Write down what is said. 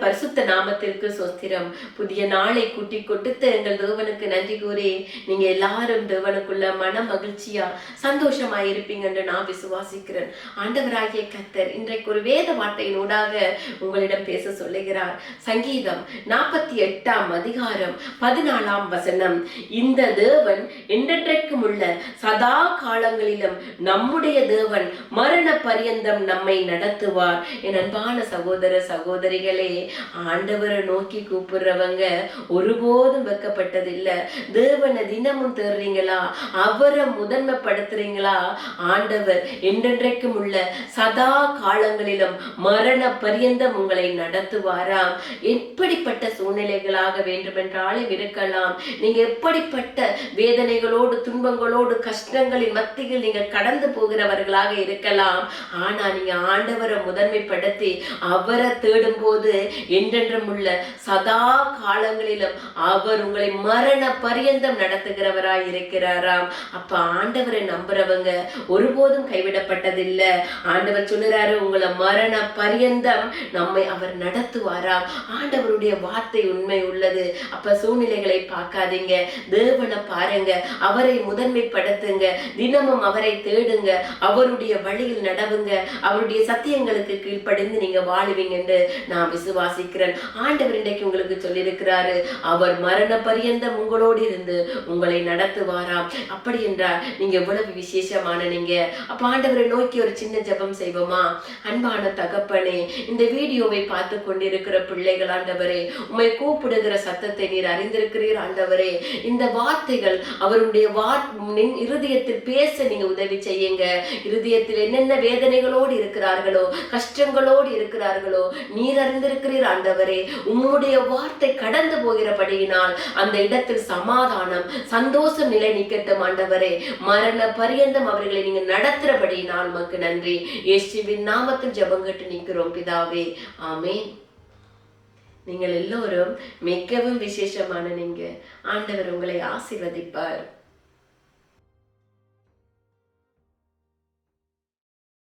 பரிசுத்த நாமத்திற்கு சொஸ்திரம். புதிய நாளை கூட்டி கொடுத்த எங்கள் தேவனுக்கு நன்றி கூறி நீங்க எல்லாரும் தேவனுக்குள்ள மன மகிழ்ச்சியா சந்தோஷமா இருப்பீங்க என்று நான் விசுவாசிக்கிறேன். ஆண்டவராகிய கர்த்தர் இன்றைக்கு ஒரு வேத வார்த்தையினூடாக உங்களிடம் பேச சொல்லுகிறார். சங்கீதம் 48 அதிகாரம் 14 இந்த தேவன் என்றென்றைக்கும் உள்ள சதா காலங்களிலும் நம்முடைய தேவன் மரண பரியந்தம் நம்மை நடத்துவார். என் அன்பான சகோதர சகோதரிகளே, ஆண்டவரை நோக்கி கூப்பிடுறவங்க ஒருபோதும் வெக்கப்பட்டதில்லை. தேவனை தினமும் தேடுறீங்களா? அவரை முதன்மைப்படுத்துறீங்களா? ஆண்டவர் என்றென்றைக்கும் உள்ள சதா காலங்களிலும் மரண பரியந்தம் உங்களை நடத்துவாராம். எப்படிப்பட்ட சூழ்நிலைகளாக வேண்டுமென்றாலும் இருக்கலாம். நீங்க எப்படிப்பட்ட வேதனைகளோடு துன்பங்களோடு கஷ்டங்களின் மத்தியில் நீங்க கடந்து போகிறவர்களாக இருக்கலாம். ஆனா நீங்க ஆண்டவரை முதன்மைப்படுத்தி அவரை தேடும் போது என்றென்றும் உள்ள சதா காலங்களிலும் அவர் உங்களை மரண பரியந்தம் நடத்துகிறவராய் இருக்கிறாராம். அப்ப ஆண்டவரை நம்புறவங்க ஒருபோதும் கைவிடப்பட்டதில்லை. ஆண்டவர் சொல்லுறாரு, உங்களை மரண பரியந்தம் நம்மை அவர் நடத்துவாராம். ஆண்டவருடைய வார்த்தை உண்மை உள்ளது. அப்ப சூழ்நிலைகளை பார்க்காதீங்க, தேவனை பாருங்க, அவரை முதன்மைப்படுத்துங்க, தினமும் அவரை தேடுங்க, அவருடைய வழியில் நடவுங்க, அவருடைய சத்தியங்களுக்கு கீழ்ப்படிந்து நீங்க வாழுவீங்க என்று நான் விசுவாசிக்கிறேன். ஆண்டவர் இன்றைக்கு உங்களுக்கு சொல்லியிருக்கிறாரு, அவர் மரண பரியந்தம் உங்களோடு இருந்து உங்களை நடத்துவாராம். அப்படி என்றால் நீங்க எவ்வளவு விசேஷமான நீங்க. அப்ப ஆண்டவரை நோக்கி ஒரு சின்ன ஜெபம் செய்வோமா? அன்பான தகப்பனே, இந்த வீடியோவை பார்த்து கொண்டிருக்கிற பிள்ளைகள் ஆண்டவரே, உம்மை கூப்பிடுகிற சத்தத்தை நீர் அறிந்திருக்கிறீர் ஆண்டவரே. இந்த வார்த்தைகள் அவருடைய இருதயத்தில் பேச நீங்க உதவி செய்யுங்க. இருதயத்தில் என்னென்ன வேதனைகளோடு இருக்கிறார்களோ, கஷ்டங்களோடு இருக்கிறார்களோ நீர் அறிந்திருக்கிறீர் ஆண்டவரே. உம்முடைய வார்த்தை கடந்து போகிறபடியினால் அந்த இடத்தில் சமாதானம் சந்தோஷம் நிலை நிற்கட்டும் ஆண்டவரே. மரண பரியந்தம் அவர்களை நீங்க நடத்துறபடியினால் உமக்கு நன்றி. இயேசுவின் நாமத்தில் ஜெபம் கேட்டு நிற்கிறோம் பிதாவே, ஆமென். நீங்கள் எல்லோரும் மிகவும் விசேஷமான நீங்க. ஆண்டவர் உங்களை ஆசீர்வதிப்பார்.